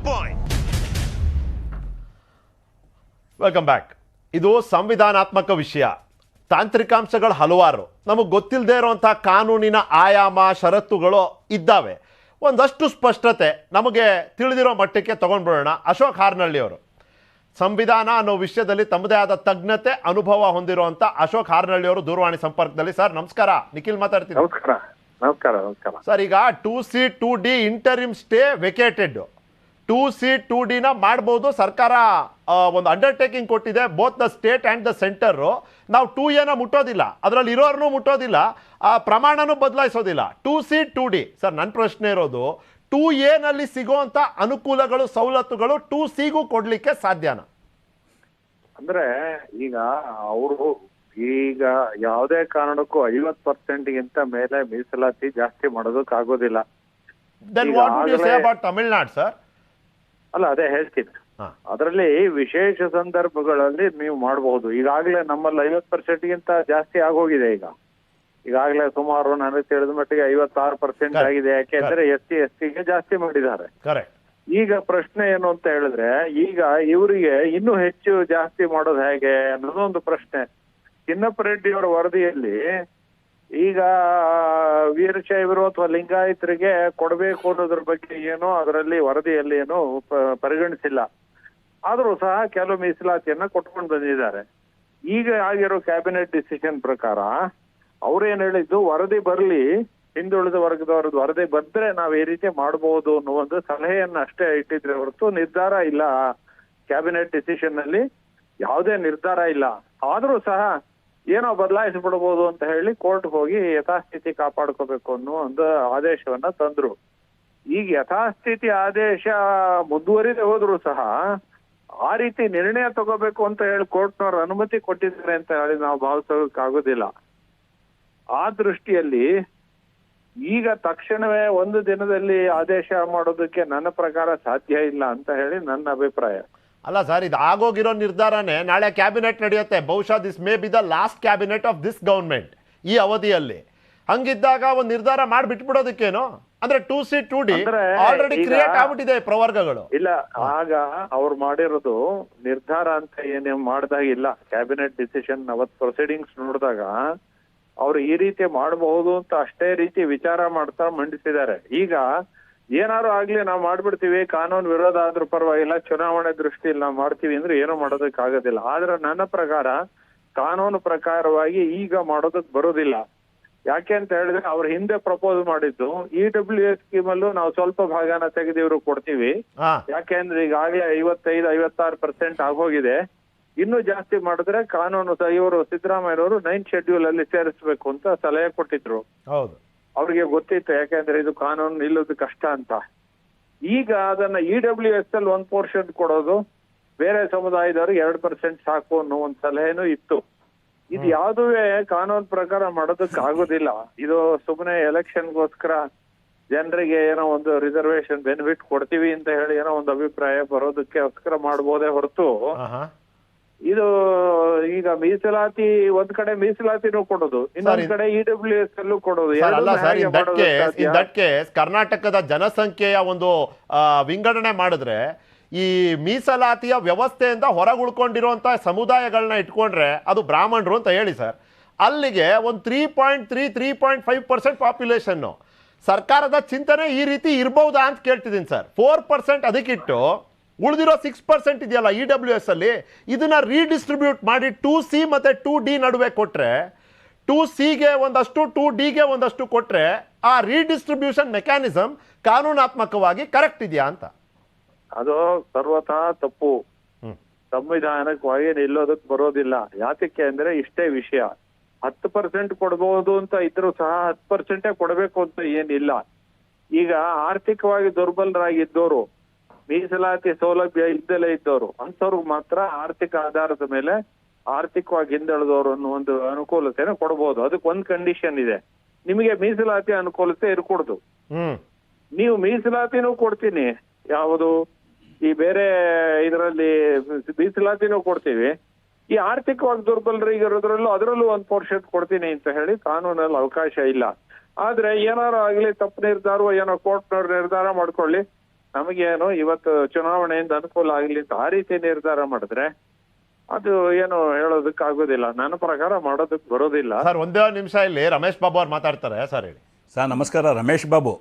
point. Welcome back. ಇದು ಸಂವಿಧಾನಾತ್ಮಕ ವಿಷಯ. ತಾಂತ್ರಿಕಾಂಶಗಳು ಹಲವಾರು, ನಮಗೆ ಗೊತ್ತಿಲ್ಲದೆ ಇರುವಂಥ ಕಾನೂನಿನ ಆಯಾಮ ಷರತ್ತುಗಳು ಇದ್ದಾವೆ. ಒಂದಷ್ಟು ಸ್ಪಷ್ಟತೆ ನಮಗೆ ತಿಳಿದಿರೋ ಮಟ್ಟಕ್ಕೆ ತಗೊಂಡ್ಬಿಡೋಣ. ಅಶೋಕ್ ಹಾರ್ನಳ್ಳಿಯವರು ಸಂವಿಧಾನ ಅನ್ನೋ ವಿಷಯದಲ್ಲಿ ತಮ್ಮದೇ ಆದ ತಜ್ಞತೆ ಅನುಭವ ಹೊಂದಿರುವಂಥ ಅಶೋಕ್ ಹಾರ್ನಳ್ಳಿಯವರು ದೂರವಾಣಿ ಸಂಪರ್ಕದಲ್ಲಿ. ಸರ್ ನಮಸ್ಕಾರ, ನಿಖಿಲ್ ಮಾತಾಡ್ತೀನಿ. ನಮಸ್ಕಾರ ಸರ್, ಈಗ 2C 2D interim stay vacated. 2C 2D ಮಾಡ್ಬೋದು. ಸರ್ಕಾರ ಒಂದು ಅಂಡರ್ಟೇಕಿಂಗ್ ಕೊಟ್ಟಿದೆ, both the state and the centre. ನಾವು 2A ಮುಟ್ಟೋದಿಲ್ಲ, ಅದರಲ್ಲಿ ಇರೋರ್ನೂ ಮುಟ್ಟೋದಿಲ್ಲ, ಆ ಪ್ರಮಾಣನೂ ಬದಲಾಯಿಸೋದಿಲ್ಲ. 2C 2D. ಸರ್, ನನ್ನ ಪ್ರಶ್ನೆ ಇರೋದು 2A ಸಿಗುವಂಥ ಅನುಕೂಲಗಳು ಸವಲತ್ತುಗಳು 2Cಗೂ ಕೊಡಲಿಕ್ಕೆ ಸಾಧ್ಯನಾ? ಅಂದ್ರೆ ಈಗ ಅವರು ಈಗ ಯಾವುದೇ ಕಾರಣಕ್ಕೂ 50%ಗಿಂತ ಮೇಲೆ ಮೀಸಲಾತಿ ಜಾಸ್ತಿ ಮಾಡೋದಕ್ಕಾಗೋದಿಲ್ಲ. Then what do you say about Tamil Nadu sir? ಅಲ್ಲ, ಅದೇ ಹೇಳ್ತೀನಿ. ಅದರಲ್ಲಿ ವಿಶೇಷ ಸಂದರ್ಭಗಳಲ್ಲಿ ನೀವು ಮಾಡಬಹುದು. ಈಗಾಗಲೇ ನಮ್ಮಲ್ಲಿ 50%ಗಿಂತ ಜಾಸ್ತಿ ಆಗೋಗಿದೆ. ಈಗಾಗಲೇ ಸುಮಾರು ನನಗೆ ತಿಳಿದ ಮಟ್ಟಿಗೆ 56% ಆಗಿದೆ. ಯಾಕೆಂದ್ರೆ SC/STಗೆ ಜಾಸ್ತಿ ಮಾಡಿದ್ದಾರೆ. ಈಗ ಪ್ರಶ್ನೆ ಏನು ಅಂತ ಹೇಳಿದ್ರೆ, ಈಗ ಇವರಿಗೆ ಇನ್ನೂ ಹೆಚ್ಚು ಜಾಸ್ತಿ ಮಾಡೋದು ಹೇಗೆ ಅನ್ನೋದೊಂದು ಪ್ರಶ್ನೆ. ಚಿನ್ನಪ್ಪ ರೆಡ್ಡಿ ಅವರ ವರದಿಯಲ್ಲಿ ಈಗ ವೀರಶೈವರು ಅಥವಾ ಲಿಂಗಾಯತರಿಗೆ ಕೊಡಬೇಕು ಅನ್ನೋದ್ರ ಬಗ್ಗೆ ಏನೋ ಅದರಲ್ಲಿ ವರದಿಯಲ್ಲಿ ಏನೋ ಪರಿಗಣಿಸಿಲ್ಲ. ಆದ್ರೂ ಸಹ ಕೆಲವು ಮೀಸಲಾತಿಯನ್ನ ಕೊಟ್ಕೊಂಡು ಬಂದಿದ್ದಾರೆ. ಈಗ ಆಗಿರೋ ಕ್ಯಾಬಿನೆಟ್ ಡಿಸಿಷನ್ ಪ್ರಕಾರ ಅವ್ರೇನ್ ಹೇಳಿದ್ದು, ವರದಿ ಬರ್ಲಿ, ಹಿಂದುಳಿದ ವರ್ಗದವರದ್ದು ವರದಿ ಬಂದ್ರೆ ನಾವ್ ಈ ರೀತಿ ಮಾಡಬಹುದು ಅನ್ನೋ ಒಂದು ಸಲಹೆಯನ್ನ ಅಷ್ಟೇ ಇಟ್ಟಿದ್ರೆ ಹೊರತು ನಿರ್ಧಾರ ಇಲ್ಲ. ಕ್ಯಾಬಿನೆಟ್ ಡಿಸಿಷನ್ ನಲ್ಲಿ ಯಾವುದೇ ನಿರ್ಧಾರ ಇಲ್ಲ. ಆದ್ರೂ ಸಹ ಏನೋ ಬದಲಾಯಿಸ್ಬಿಡ್ಬೋದು ಅಂತ ಹೇಳಿ ಕೋರ್ಟ್ ಹೋಗಿ ಯಥಾಸ್ಥಿತಿ ಕಾಪಾಡ್ಕೋಬೇಕು ಅನ್ನೋ ಒಂದು ಆದೇಶವನ್ನ ತಂದ್ರು. ಈಗ ಯಥಾಸ್ಥಿತಿ ಆದೇಶ ಮುಂದುವರಿದೇ ಹೋದ್ರು ಸಹ ಆ ರೀತಿ ನಿರ್ಣಯ ತಗೋಬೇಕು ಅಂತ ಹೇಳಿ ಕೋರ್ಟ್ನವ್ರು ಅನುಮತಿ ಕೊಟ್ಟಿದ್ದಾರೆ ಅಂತ ಹೇಳಿ ನಾವು ಭಾವಿಸೋದಕ್ಕಾಗೋದಿಲ್ಲ. ಆ ದೃಷ್ಟಿಯಲ್ಲಿ ಈಗ ತಕ್ಷಣವೇ ಒಂದು ದಿನದಲ್ಲಿ ಆದೇಶ ಮಾಡೋದಕ್ಕೆ ನನ್ನ ಪ್ರಕಾರ ಸಾಧ್ಯ ಇಲ್ಲ ಅಂತ ಹೇಳಿ ನನ್ನ ಅಭಿಪ್ರಾಯ. ಅಲ್ಲ ಸರ್, ಇದು ಆಗೋಗಿರೋ ನಿರ್ಧಾರನೇ ನಾಳೆ ಕ್ಯಾಬಿನೆಟ್ ನಡೆಯುತ್ತೆ. ಬಹುಶಃ this may be the last cabinet of this government ಈ ಅವಧಿಯಲ್ಲಿ. ಹಂಗಿದ್ದಾಗ ಒಂದು ನಿರ್ಧಾರ ಮಾಡಿಬಿಟ್ಬಿಡೋದಕ್ಕೇನು? ಅಂದ್ರೆ 2C 2D ಆಲ್ರೆಡಿ ಕ್ರಿಯೇಟ್ ಆಗ್ಬಿಟ್ಟಿದೆ ಪ್ರವರ್ಗಗಳು. ಇಲ್ಲ, ಆಗ ಅವ್ರು ಮಾಡಿರೋದು ನಿರ್ಧಾರ ಅಂತ ಏನೇ ಮಾಡ್ದಾಗಿಲ್ಲ. ಕ್ಯಾಬಿನೆಟ್ ಡಿಸಿಷನ್ ಅವತ್ ಪ್ರೊಸೀಡಿಂಗ್ಸ್ ನೋಡಿದಾಗ ಅವ್ರು ಈ ರೀತಿ ಮಾಡಬಹುದು ಅಂತ ಅಷ್ಟೇ ರೀತಿ ವಿಚಾರ ಮಾಡ್ತಾ ಮಂಡಿಸಿದ್ದಾರೆ. ಈಗ ಏನಾರು ಆಗ್ಲಿ ನಾವು ಮಾಡ್ಬಿಡ್ತೀವಿ, ಕಾನೂನು ವಿರೋಧ ಆದ್ರೂ ಪರವಾಗಿಲ್ಲ, ಚುನಾವಣೆ ದೃಷ್ಟಿಯಲ್ಲಿ ನಾವು ಮಾಡ್ತೀವಿ ಅಂದ್ರೆ ಏನೋ ಮಾಡೋದಕ್ಕಾಗೋದಿಲ್ಲ. ಆದ್ರೆ ನನ್ನ ಪ್ರಕಾರ ಕಾನೂನು ಪ್ರಕಾರವಾಗಿ ಈಗ ಮಾಡೋದಕ್ ಬರೋದಿಲ್ಲ. ಯಾಕೆ ಅಂತ ಹೇಳಿದ್ರೆ ಅವ್ರ ಹಿಂದೆ ಪ್ರಪೋಸ್ ಮಾಡಿದ್ದು EWS ಸ್ಕೀಮಲ್ಲೂ ನಾವು ಸ್ವಲ್ಪ ಭಾಗನ ತೆಗೆದು ಇವ್ರು ಕೊಡ್ತೀವಿ. ಯಾಕೆಂದ್ರೆ ಈಗಾಗಲೇ 55-56% ಆಗೋಗಿದೆ. ಇನ್ನೂ ಜಾಸ್ತಿ ಮಾಡಿದ್ರೆ ಕಾನೂನು ಇವರು ಸಿದ್ದರಾಮಯ್ಯನವರು 9th ಶೆಡ್ಯೂಲ್ ಅಲ್ಲಿ ಸೇರಿಸಬೇಕು ಅಂತ ಸಲಹೆ ಕೊಟ್ಟಿದ್ರು. ಹೌದು, ಅವ್ರಿಗೆ ಗೊತ್ತಿತ್ತು, ಯಾಕೆಂದ್ರೆ ಇದು ಕಾನೂನು ನಿಲ್ಲೋದು ಕಷ್ಟ ಅಂತ. ಈಗ ಅದನ್ನ EWS ಅಲ್ಲಿ 1% ಕೊಡೋದು, ಬೇರೆ ಸಮುದಾಯದವ್ರಿಗೆ 2% ಸಾಕು ಅನ್ನೋ ಒಂದು ಸಲಹೆನೂ ಇತ್ತು. ಇದು ಯಾವುದುವೇ ಕಾನೂನು ಪ್ರಕಾರ ಮಾಡೋದಕ್ಕೆ ಆಗೋದಿಲ್ಲ. ಇದು ಸುಮ್ಮನೆ ಎಲೆಕ್ಷನ್ಗೋಸ್ಕರ ಜನರಿಗೆ ಏನೋ ಒಂದು ರಿಸರ್ವೇಶನ್ ಬೆನಿಫಿಟ್ ಕೊಡ್ತೀವಿ ಅಂತ ಹೇಳಿ ಏನೋ ಒಂದು ಅಭಿಪ್ರಾಯ ಬರೋದಕ್ಕೋಸ್ಕರ ಮಾಡ್ಬೋದೇ ಹೊರತು, ಇದು ಈಗ ಮೀಸಲಾತಿ ಒಂದ್ ಕಡೆ ಮೀಸಲಾತಿನೂ ಕೊಡೋದು, ಇನ್ನೊಂದ್ ಕಡೆ EWS ಅಲ್ಲೂ ಕೊಡೋದು. ಕರ್ನಾಟಕದ ಜನಸಂಖ್ಯೆಯ ಒಂದು ವಿಂಗಡಣೆ ಮಾಡಿದ್ರೆ ಈ ಮೀಸಲಾತಿಯ ವ್ಯವಸ್ಥೆಯಿಂದ ಹೊರಗುಳ್ಕೊಂಡಿರುವಂತ ಸಮುದಾಯಗಳನ್ನ ಇಟ್ಕೊಂಡ್ರೆ ಅದು ಬ್ರಾಹ್ಮಣರು ಅಂತ ಹೇಳಿ ಸರ್, ಅಲ್ಲಿಗೆ ಒಂದು 3.5% ಪಾಪ್ಯುಲೇಷನ್. ಸರ್ಕಾರದ ಚಿಂತನೆ ಈ ರೀತಿ ಇರ್ಬಹುದಾ ಅಂತ ಕೇಳ್ತಿದ್ದೀನಿ ಸರ್. 4% ಅದಕ್ಕಿಟ್ಟು ಉಳಿದಿರೋ 6% ಇದೆಯಲ್ಲ EWS ಅಲ್ಲಿ, ಇದನ್ನ ರೀಡಿಸ್ಟ್ರಿಬ್ಯೂಟ್ ಮಾಡಿ 2C ಮತ್ತೆ 2D ನಡುವೆ ಕೊಟ್ರೆ, 2Cಗೆ ಒಂದಷ್ಟು 2Dಗೆ ಒಂದಷ್ಟು ಕೊಟ್ರೆ ಆ ರೀಡಿಸ್ಟ್ರಿಬ್ಯೂಷನ್ ಮೆಕ್ಯಾನಿಸಮ್ ಕಾನೂನಾತ್ಮಕವಾಗಿ ಕರೆಕ್ಟ್ ಇದೆಯಾ ಅಂತ. ಅದು ಸರ್ವತಾ ತಪ್ಪು. ಸಂವಿಧಾನಕವಾಗಿ ನಿಲ್ಲೋದಕ್ಕೆ ಬರೋದಿಲ್ಲ. ಯಾತಕ್ಕೆ ಅಂದ್ರೆ ಇಷ್ಟೇ ವಿಷಯ. 10% ಕೊಡ್ಬಹುದು ಅಂತ ಇದ್ರು ಸಹ 10% ಕೊಡಬೇಕು ಅಂತ ಏನಿಲ್ಲ. ಈಗ ಆರ್ಥಿಕವಾಗಿ ದುರ್ಬಲರಾಗಿದ್ದವರು, ಮೀಸಲಾತಿ ಸೌಲಭ್ಯ ಇದ್ದಲೇ ಇದ್ದವರು, ಅಂಥವ್ರಿಗೆ ಮಾತ್ರ ಆರ್ಥಿಕ ಆಧಾರದ ಮೇಲೆ ಆರ್ಥಿಕವಾಗಿ ಹಿಂದೆಳೆದವರು ಅನ್ನೋ ಒಂದು ಅನುಕೂಲತೆನ ಕೊಡಬಹುದು. ಅದಕ್ಕೆ ಒಂದು ಕಂಡೀಷನ್ ಇದೆ, ನಿಮಗೆ ಮೀಸಲಾತಿ ಅನುಕೂಲತೆ ಇರ್ಕೊಡ್ದು. ನೀವು ಮೀಸಲಾತಿನೂ ಕೊಡ್ತೀನಿ, ಯಾವುದು ಈ ಬೇರೆ ಇದರಲ್ಲಿ ಮೀಸಲಾತಿನೂ ಕೊಡ್ತೀವಿ, ಈ ಆರ್ಥಿಕವಾಗಿ ದುರ್ಬಲರಿಗಿರೋದ್ರಲ್ಲೂ ಅದರಲ್ಲೂ 1% ಕೊಡ್ತೀನಿ ಅಂತ ಹೇಳಿ ಕಾನೂನಲ್ಲಿ ಅವಕಾಶ ಇಲ್ಲ. ಆದ್ರೆ ಏನಾರು ಆಗ್ಲಿ, ತಪ್ಪು ನಿರ್ಧಾರ ಏನೋ ಕೋರ್ಟ್ನವ್ರು ನಿರ್ಧಾರ ಮಾಡ್ಕೊಳ್ಳಿ, ನಮಗೇನು ಇವತ್ತು ಚುನಾವಣೆಯಿಂದ ಅನುಕೂಲ ಆಗ್ಲಿ ಅಂತ ಆ ರೀತಿ ನಿರ್ಧಾರ ಮಾಡಿದ್ರೆ ಅದು ಏನು ಹೇಳೋದಕ್ಕಾಗೋದಿಲ್ಲ. ನನ್ನ ಪ್ರಕಾರ ಮಾಡೋದಕ್ಕೆ ಬರೋದಿಲ್ಲ. ಸರ್ ಒಂದೇ ನಿಮಿಷ ಇಲ್ಲಿ ರಮೇಶ್ ಬಾಬು ಅವ್ರು ಮಾತಾಡ್ತಾರೆ. ಸರ್ ಹೇಳಿ. ಸರ್ ನಮಸ್ಕಾರ, ರಮೇಶ್ ಬಾಬು.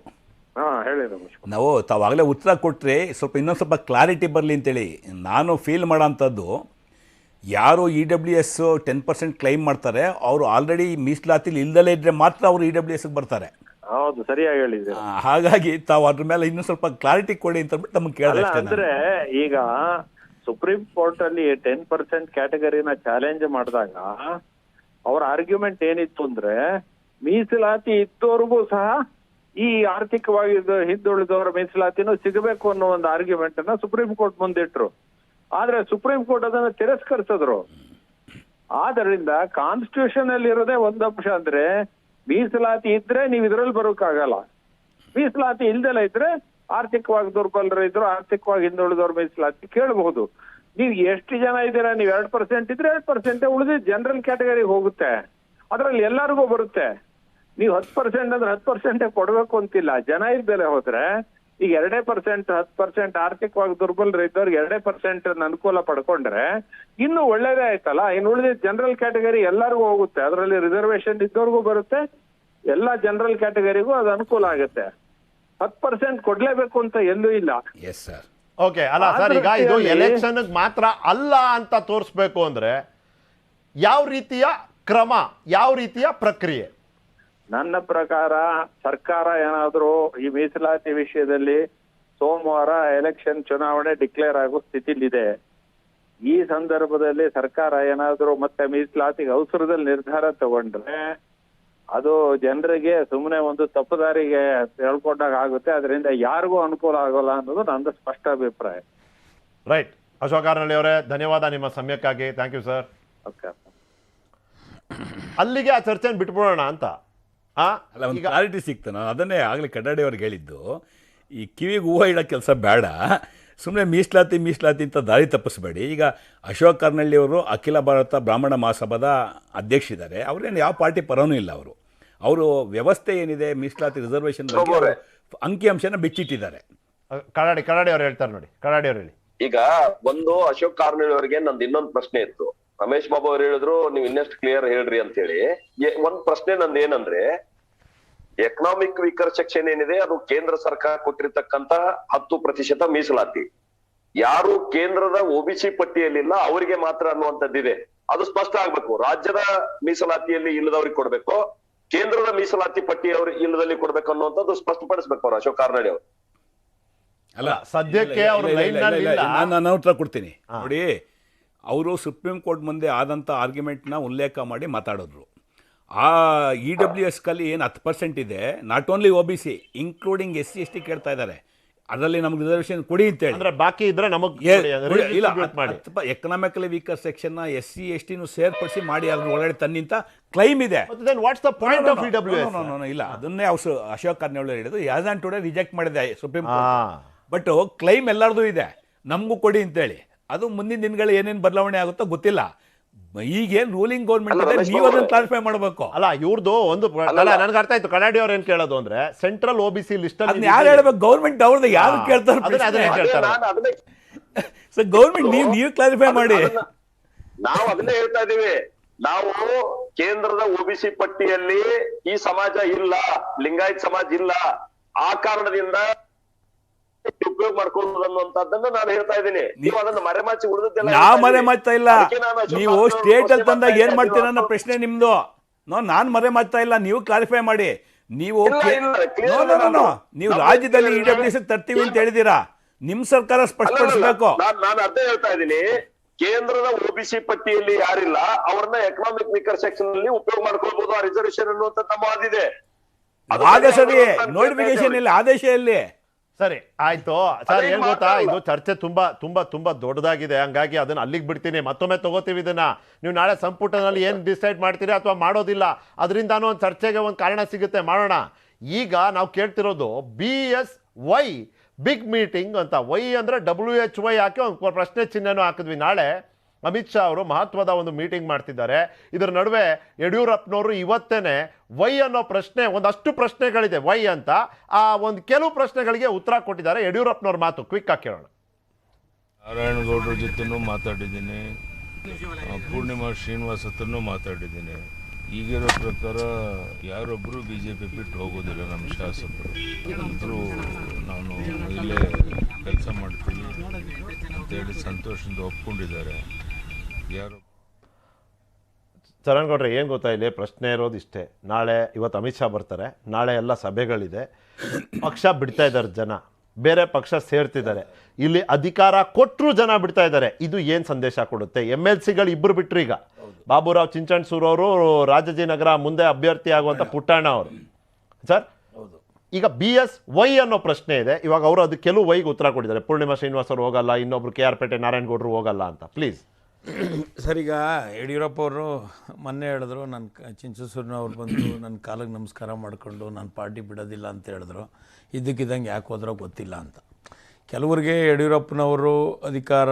ಹೇಳಿ ರಮೇಶ್. ನಾವು ತಾವಾಗಲೇ ಉತ್ತರ ಕೊಟ್ಟರೆ ಇನ್ನೊಂದು ಸ್ವಲ್ಪ ಕ್ಲಾರಿಟಿ ಬರಲಿ ಅಂತೇಳಿ ನಾನು ಫೀಲ್ ಮಾಡೋಂಥದ್ದು, ಯಾರು EWS 10% ಕ್ಲೈಮ್ ಮಾಡ್ತಾರೆ ಅವರು ಆಲ್ರೆಡಿ ಮೀಸಲಾತಿಲಿ ಇಲ್ದಲೇ ಇದ್ದರೆ ಮಾತ್ರ ಅವರು EWSಗೆ ಬರ್ತಾರೆ. ಹೌದು, ಸರಿಯಾಗಿ ಹೇಳಿದ್ದೀರಿ. ಹಾಗಾಗಿ ತಾವು ಅದ್ರ ಮೇಲೆ ಇನ್ನೂ ಸ್ವಲ್ಪ ಕ್ಲಾರಿಟಿ ಕೊಡಿ ಅಂತ ಬಿಟ್ಟು ನಮಗೆ ಕೇಳಿದ್ರೆ ಅಂದ್ರೆ ಈಗ ಸುಪ್ರೀಂ ಕೋರ್ಟ್ ಅಲ್ಲಿ 10% ಕ್ಯಾಟಗರಿನ ಚಾಲೆಂಜ್ ಮಾಡಿದಾಗ ಅವ್ರ ಆರ್ಗ್ಯುಮೆಂಟ್ ಏನಿತ್ತು ಅಂದ್ರೆ ಮೀಸಲಾತಿ ಇದ್ದವ್ರಿಗೂ ಸಹ ಈ ಆರ್ಥಿಕವಾಗಿ ಹಿಂದುಳಿದವರ ಮೀಸಲಾತಿನೂ ಸಿಗಬೇಕು ಅನ್ನೋ ಒಂದು ಆರ್ಗ್ಯುಮೆಂಟ್ ಅನ್ನ ಸುಪ್ರೀಂ ಕೋರ್ಟ್ ಮುಂದಿಟ್ರು. ಆದ್ರೆ ಸುಪ್ರೀಂ ಕೋರ್ಟ್ ಅದನ್ನ ತಿರಸ್ಕರಿಸಿದ್ರು. ಆದ್ರಿಂದ ಕಾನ್ಸ್ಟಿಟ್ಯೂಷನ್ ಅಲ್ಲಿ ಇರೋದೇ ಒಂದು ಅಂಶ ಅಂದ್ರೆ ಮೀಸಲಾತಿ ಇದ್ರೆ ನೀವು ಇದ್ರಲ್ಲಿ ಬರೋಕ್ಕಾಗಲ್ಲ. ಮೀಸಲಾತಿ ಇಲ್ದೆಲ್ಲ ಇದ್ರೆ ಆರ್ಥಿಕವಾಗಿ ದುರ್ಬಲರು ಇದ್ರು, ಆರ್ಥಿಕವಾಗಿ ಹಿಂದುಳಿದವ್ರ ಮೀಸಲಾತಿ ಕೇಳಬಹುದು. ನೀವು ಎಷ್ಟು ಜನ ಇದ್ದೀರಾ, ನೀವು 2% ಇದ್ರೆ 2% ಉಳಿದ ಜನರಲ್ ಕ್ಯಾಟಗರಿಗೆ ಹೋಗುತ್ತೆ, ಅದ್ರಲ್ಲಿ ಎಲ್ಲರಿಗೂ ಬರುತ್ತೆ. ನೀವು 10% ಅಂದ್ರೆ 10% ಕೊಡ್ಬೇಕು ಅಂತಿಲ್ಲ. ಜನ ಇಲ್ದಲೆ ಹೋದ್ರೆ ಈಗ 2% 10% ಆರ್ಥಿಕವಾಗಿ ದುರ್ಬಲರು ಇದ್ದವ್ರಿಗೆ 2% ಅನುಕೂಲ ಪಡ್ಕೊಂಡ್ರೆ ಇನ್ನು ಒಳ್ಳೇದೇ ಆಯ್ತಲ್ಲ. ಇನ್ನು ಉಳಿದ ಜನರಲ್ ಕ್ಯಾಟಗರಿ ಎಲ್ಲರಿಗೂ ಹೋಗುತ್ತೆ, ಅದರಲ್ಲಿ ರಿಸರ್ವೇಶನ್ ಇದ್ದವ್ರಿಗೂ ಬರುತ್ತೆ, ಎಲ್ಲಾ ಜನರಲ್ ಕ್ಯಾಟಗರಿಗೂ ಅದು ಅನುಕೂಲ ಆಗುತ್ತೆ. 10% ಕೊಡ್ಲೇಬೇಕು ಅಂತ ಎಲ್ಲೂ ಇಲ್ಲ. Yes sir. ಓಕೆ, ಅಲ್ಲ ಸರ್, ಈಗ ಇದು ಎಲೆಕ್ಷನ್ ಮಾತ್ರ ಅಲ್ಲ ಅಂತ ತೋರಿಸ್ಬೇಕು ಅಂದ್ರೆ ಯಾವ ರೀತಿಯ ಕ್ರಮ, ಯಾವ ರೀತಿಯ ಪ್ರಕ್ರಿಯೆ? ನನ್ನ ಪ್ರಕಾರ ಸರ್ಕಾರ ಏನಾದ್ರೂ ಈ ಮೀಸಲಾತಿ ವಿಷಯದಲ್ಲಿ ಸೋಮವಾರ ಎಲೆಕ್ಷನ್ ಚುನಾವಣೆ ಡಿಕ್ಲೇರ್ ಆಗೋ ಸ್ಥಿತಿಲಿದೆ. ಈ ಸಂದರ್ಭದಲ್ಲಿ ಸರ್ಕಾರ ಏನಾದ್ರೂ ಮತ್ತೆ ಮೀಸಲಾತಿಗೆ ಅವಸರದಲ್ಲಿ ನಿರ್ಧಾರ ತಗೊಂಡ್ರೆ ಅದು ಜನರಿಗೆ ಸುಮ್ಮನೆ ಒಂದು ತಪ್ಪುದಾರಿಗೆ ಹೇಳ್ಕೊಂಡಾಗ ಆಗುತ್ತೆ. ಅದರಿಂದ ಯಾರಿಗೂ ಅನುಕೂಲ ಆಗೋಲ್ಲ ಅನ್ನೋದು ನಂದು ಸ್ಪಷ್ಟ ಅಭಿಪ್ರಾಯ. ರೈಟ್. ಅಶೋಕ್ ಹಾರ್ನಳ್ಳಿ ಅವರೇ, ಧನ್ಯವಾದ ನಿಮ್ಮ ಸಮಯಕ್ಕಾಗಿ. Thank you sir. ಓಕೆ, ಅಲ್ಲಿಗೆ ಆ ಚರ್ಚೆನ ಬಿಟ್ಬಿಡೋಣ ಅಂತ. ಅಲ್ಲ, ಒಂದು ಕ್ಲಾರಿಟಿ ಸಿಕ್ತು. ನಾನು ಅದನ್ನೇ ಆಗಲೇ ಕಡ್ಡಾಡಿ ಅವ್ರಿಗೆ ಹೇಳಿದ್ದು, ಈ ಕಿವಿಗೆ ಹೂವು ಇಡೋ ಕೆಲಸ ಬೇಡ, ಸುಮ್ಮನೆ ಮೀಸಲಾತಿ ಅಂತ ದಾರಿ ತಪ್ಪಿಸ್ಬೇಡಿ. ಈಗ ಅಶೋಕ್ ಹಾರ್ನಳ್ಳಿ ಅವರು ಅಖಿಲ ಭಾರತ ಬ್ರಾಹ್ಮಣ ಮಹಾಸಭಾದ ಅಧ್ಯಕ್ಷರಿದ್ದಾರೆ. ಅವರೇನು ಯಾವ ಪಾರ್ಟಿ ಪರನೂ ಇಲ್ಲ. ಅವರು ವ್ಯವಸ್ಥೆ ಏನಿದೆ ಮೀಸಲಾತಿ ರಿಸರ್ವೇಷನ್ ಬಗ್ಗೆ ಅಂಕಿಅಂಶನ ಬಿಚ್ಚಿಟ್ಟಿದ್ದಾರೆ. ಕರಾಡಿ ಅವ್ರು ಹೇಳ್ತಾರೆ ನೋಡಿ. ಕರಾಡಿ ಅವ್ರು ಹೇಳಿ. ಈಗ ಒಂದು ಅಶೋಕ್ ಹಾರ್ನಳ್ಳಿ ಅವರಿಗೆ ನಂದು ಇನ್ನೊಂದು ಪ್ರಶ್ನೆ ಇತ್ತು. ರಮೇಶ್ ಬಾಬು ಅವ್ರು ಹೇಳಿದ್ರು ನೀವು ಇನ್ನಷ್ಟು ಕ್ಲಿಯರ್ ಹೇಳ್ರಿ ಅಂತ ಹೇಳಿ. ಒಂದ್ ಪ್ರಶ್ನೆ ನಂದು ಏನಂದ್ರೆ, ಎಕನಾಮಿಕ್ ವೀಕರ್ ಸೆಕ್ಷನ್ ಏನಿದೆ ಅದು ಕೇಂದ್ರ ಸರ್ಕಾರ ಕೊಟ್ಟಿರ್ತಕ್ಕಂತ 10% ಮೀಸಲಾತಿ ಯಾರು ಕೇಂದ್ರದ OBC ಪಟ್ಟಿಯಲ್ಲಿಲ್ಲ ಅವರಿಗೆ ಮಾತ್ರ ಅನ್ನುವಂಥದ್ದಿದೆ. ಅದು ಸ್ಪಷ್ಟ ಆಗ್ಬೇಕು. ರಾಜ್ಯದ ಮೀಸಲಾತಿಯಲ್ಲಿ ಇಲ್ಲದವ್ರಿಗೆ ಕೊಡ್ಬೇಕು, ಕೇಂದ್ರದ ಮೀಸಲಾತಿ ಪಟ್ಟಿಯವ್ರಿಗೆ ಇಲ್ಲದಲ್ಲಿ ಕೊಡ್ಬೇಕು ಅನ್ನುವಂಥದ್ದು ಸ್ಪಷ್ಟಪಡಿಸ್ಬೇಕು ಅವ್ರು ಅಶೋಕ್ ಹಾರ್ನಳ್ಳಿ ಅವರು. ಅಲ್ಲ, ಸದ್ಯಕ್ಕೆ ಅವರು ನಾನು ಉತ್ತರ ಕೊಡ್ತೀನಿ ನೋಡಿ. ಅವರು ಸುಪ್ರೀಂ ಕೋರ್ಟ್ ಮುಂದೆ ಆದಂಥ ಆರ್ಗ್ಯುಮೆಂಟ್ನ ಉಲ್ಲೇಖ ಮಾಡಿ ಮಾತಾಡಿದ್ರು. ಆ EWSಕಲ್ಲಿ ಏನು 10% ಇದೆ, not only OBC including SC ST ಕೇಳ್ತಾ ಇದ್ದಾರೆ. ಅದರಲ್ಲಿ ನಮ್ಗೆ ರಿಸರ್ವೇಷನ್ ಕೊಡಿ ಅಂತೇಳಿ. ಅಂದ್ರೆ ಬಾಕಿ ಇದ್ರೆ ನಮಗೆ ಇಲ್ಲ, economically weaker section SC ST ಸೇರ್ಪಡಿಸಿ ಮಾಡಿ ಅದ್ರ ಒಳಗಡೆ ತನ್ನಿಂತ ಕ್ಲೈಮ್ ಇದೆ. What's the point of EWS? ಇಲ್ಲ, ಅದನ್ನೇ ಅವರು ಅಶೋಕ್ ಹಾರ್ನಳ್ಳಿ ಹೇಳಿದ್ರು. ಯಾಸ್ ಆನ್ ಟುಡೇ ರಿಜೆಕ್ಟ್ ಮಾಡಿದೆ ಸುಪ್ರೀಂ ಕೋರ್ಟ್. ಬಟ್ ಕ್ಲೈಮ್ ಎಲ್ಲರದು ಇದೆ, ನಮಗೂ ಕೊಡಿ ಅಂತೇಳಿ. ಅದು ಮುಂದಿನ ದಿನಗಳು ಏನೇನು ಬದಲಾವಣೆ ಆಗುತ್ತೋ ಗೊತ್ತಿಲ್ಲ. ಈಗೇನು ರೂಲಿಂಗ್ ಗೌರ್ಮೆಂಟ್ ಇದೆ, ನೀವು ಅದನ್ನು ಕ್ಲಾರಿಫೈ ಮಾಡಬೇಕು. ಅಲ್ಲ, ಇವ್ರದ್ದು ಒಂದು ನನ್ಗೆ ಅರ್ಥ ಆಯ್ತು. ಕರಾಡಿ ಅವ್ರು ಏನ್ ಕೇಳೋದು ಅಂದ್ರೆ ಸೆಂಟ್ರಲ್ OBC ಲಿಸ್ಟ್ ಅಲ್ಲಿ ಯಾರು ಹೇಳ್ಬೇಕು? ಗೌರ್ಮೆಂಟ್ ಅವ್ರದ್ದು ಯಾರು ಕೇಳ್ತಾರೆ? ಸೊ ಗೌರ್ಮೆಂಟ್ ನೀವು ಕ್ಲಾರಿಫೈ ಮಾಡಿ. ನಾವು ಅದನ್ನೇ ಹೇಳ್ತಾ ಇದೀವಿ. ನಾವು ಕೇಂದ್ರದ OBC ಪಟ್ಟಿಯಲ್ಲಿ ಈ ಸಮಾಜ ಇಲ್ಲ, ಲಿಂಗಾಯತ್ ಸಮಾಜ ಇಲ್ಲ, ಆ ಕಾರಣದಿಂದ ಉಪಯೋಗ ಮಾಡ್ಕೊಳ್ಳೋದು ಅನ್ನುವಂಥದ್ದನ್ನ ನಾನು ಹೇಳ್ತಾ ಇದ್ದೀನಿ. ನೀವು ಅದನ್ನ ಮರೆಮಾಚಿ ಉಳಿದದ್ದೆಲ್ಲ ನಾವು ಮರೆಮಾಚ್ತಾ ಇಲ್ಲ. ನೀವು ಸ್ಟೇಟ್ ಅಲ್ಲಿ ತಂದಾಗ ಏನ್ ಮಾಡ್ತೀರ ಅನ್ನೋ ಪ್ರಶ್ನೆ ನಿಮ್ದು. ನಾನ್ ಮರೆಮಾಚ್ತಾ ಇಲ್ಲ, ನೀವು ಕ್ಲಾರಿಫೈ ಮಾಡಿ. ನೀವು ನೀವು ರಾಜ್ಯದಲ್ಲಿ EWS ತರ್ತೀವಿ ಅಂತ ಹೇಳಿದೀರಾ, ನಿಮ್ ಸರ್ಕಾರ ಸ್ಪಷ್ಟಪಡಿಸಬೇಕು. ನಾನು ಅದೇ ಹೇಳ್ತಾ ಇದ್ದೀನಿ. ಕೇಂದ್ರದ OBC ಪಟ್ಟಿಯಲ್ಲಿ ಯಾರಿಲ್ಲ ಅವ್ರನ್ನ ಎಕನಾಮಿಕ್ ವೀಕರ್ ಸೆಕ್ಷನ್ ಅಲ್ಲಿ ಉಪಯೋಗ ಮಾಡ್ಕೊಳ್ಬಹುದು. ಆ ರಿಸರ್ವೇಶನ್ ಅನ್ನುವಂತ ನಮ್ಮ ವಾದಿದೆ. ಆದೇಶ ನೋಟಿಫಿಕೇಶನ್ ಇಲ್ಲ, ಆದೇಶ ಇಲ್ಲಿ. ಸರಿ, ಆಯ್ತು ಸರ್. ಏನ್ ಗೊತ್ತಾ, ಇದು ಚರ್ಚೆ ತುಂಬಾ ತುಂಬಾ ತುಂಬಾ ದೊಡ್ಡದಾಗಿದೆ. ಹಂಗಾಗಿ ಅದನ್ನ ಅಲ್ಲಿಗೆ ಬಿಡ್ತೀನಿ. ಮತ್ತೊಮ್ಮೆ ತಗೋತೀವಿ ಇದನ್ನ. ನೀವು ನಾಳೆ ಸಂಪುಟದಲ್ಲಿ ಏನ್ ಡಿಸೈಡ್ ಮಾಡ್ತೀರಿ ಅಥವಾ ಮಾಡೋದಿಲ್ಲ, ಅದರಿಂದಾನು ಒಂದು ಚರ್ಚೆಗೆ ಒಂದು ಕಾರಣ ಸಿಗುತ್ತೆ, ಮಾಡೋಣ. ಈಗ ನಾವು ಕೇಳ್ತಿರೋದು BSY ಬಿಗ್ ಮೀಟಿಂಗ್ ಅಂತ. ವೈ ಅಂದ್ರೆ WHY ಹಾಕಿ ಒಂದು ಪ್ರಶ್ನೆ ಚಿಹ್ನೆನೂ ಹಾಕಿದ್ವಿ. ನಾಳೆ ಅಮಿತ್ ಶಾ ಅವರು ಮಹತ್ವದ ಒಂದು ಮೀಟಿಂಗ್ ಮಾಡ್ತಿದ್ದಾರೆ. ಇದರ ನಡುವೆ ಯಡಿಯೂರಪ್ಪನವರು ಇವತ್ತೇನೆ ವೈ ಅನ್ನೋ ಪ್ರಶ್ನೆ, ಒಂದಷ್ಟು ಪ್ರಶ್ನೆಗಳಿದೆ ವೈ ಅಂತ, ಆ ಒಂದು ಕೆಲವು ಪ್ರಶ್ನೆಗಳಿಗೆ ಉತ್ತರ ಕೊಟ್ಟಿದ್ದಾರೆ. ಯಡಿಯೂರಪ್ಪನವ್ರ ಮಾತು ಕ್ವಿಕ್ ಆಗಿ ಕೇಳೋಣ. ನಾರಾಯಣಗೌಡರ ಜೊತೆನೂ ಮಾತಾಡಿದ್ದೀನಿ, ಪೂರ್ಣಿಮಾ ಶ್ರೀನಿವಾಸ್ ಹತ್ರನೂ ಮಾತಾಡಿದ್ದೀನಿ. ಈಗಿರೋ ಪ್ರಕಾರ ಯಾರೊಬ್ಬರು BJP ಬಿಟ್ಟು ಹೋಗೋದಿಲ್ಲ. ನಮ್ಮ ಶಾಸಕರು ಇದ್ರೂ ನಾನು ಇಲ್ಲೇ ಕೆಲಸ ಮಾಡ್ತೀನಿ ಅಂತೇಳಿ ಸಂತೋಷದಿಂದ ಒಪ್ಕೊಂಡಿದ್ದಾರೆ. ಯಾರು ಚರಣ್ಗೌಡ್ರೆ, ಏನು ಗೊತ್ತಾ, ಇಲ್ಲಿ ಪ್ರಶ್ನೆ ಇರೋದು ಇಷ್ಟೇ. ಇವತ್ತು ಅಮಿತ್ ಶಾ ಬರ್ತಾರೆ, ನಾಳೆ ಎಲ್ಲ ಸಭೆಗಳಿದೆ, ಪಕ್ಷ ಬಿಡ್ತಾ ಇದ್ದಾರೆ ಜನ, ಬೇರೆ ಪಕ್ಷ ಸೇರ್ತಿದ್ದಾರೆ, ಇಲ್ಲಿ ಅಧಿಕಾರ ಕೊಟ್ಟರು ಜನ ಬಿಡ್ತಾ ಇದ್ದಾರೆ. ಇದು ಏನು ಸಂದೇಶ ಕೊಡುತ್ತೆ? MLCಗಳು ಇಬ್ಬರು ಬಿಟ್ಟರು. ಈಗ ಬಾಬುರಾವ್ ಚಿಂಚಣ್ಸೂರು ಅವರು ರಾಜಾಜಿನಗರ ಮುಂದೆ ಅಭ್ಯರ್ಥಿ ಆಗುವಂಥ ಪುಟ್ಟಣ್ಣ ಅವರು ಸರ್, ಈಗ BS ವೈ ಅನ್ನೋ ಪ್ರಶ್ನೆ ಇದೆ. ಇವಾಗ ಅವರು ಅದು ಕೆಲವು ವೈಗೆ ಉತ್ತರ ಕೊಟ್ಟಿದ್ದಾರೆ. ಪೂರ್ಣಿಮಾ ಶ್ರೀನಿವಾಸ್ ಅವರು ಹೋಗಲ್ಲ, ಇನ್ನೊಬ್ರು KR ಪೇಟೆ ನಾರಾಯಣಗೌಡರು ಹೋಗಲ್ಲ ಅಂತ. ಪ್ಲೀಸ್ ಸರ್, ಈಗ ಯಡಿಯೂರಪ್ಪ ಅವರು ಮೊನ್ನೆ ಹೇಳಿದ್ರು, ನನ್ನ ಚಿಂಚಸೂರಿನವ್ರು ಬಂದು ನನ್ನ ಕಾಲಿಗೆ ನಮಸ್ಕಾರ ಮಾಡಿಕೊಂಡು ನಾನು ಪಾರ್ಟಿ ಬಿಡೋದಿಲ್ಲ ಅಂತ ಹೇಳಿದ್ರು. ಇದ್ದಕ್ಕಿದ್ದಂಗೆ ಯಾಕೆ ಹೋದ್ರೋ ಗೊತ್ತಿಲ್ಲ ಅಂತ. ಕೆಲವರಿಗೆ ಯಡಿಯೂರಪ್ಪನವರು ಅಧಿಕಾರ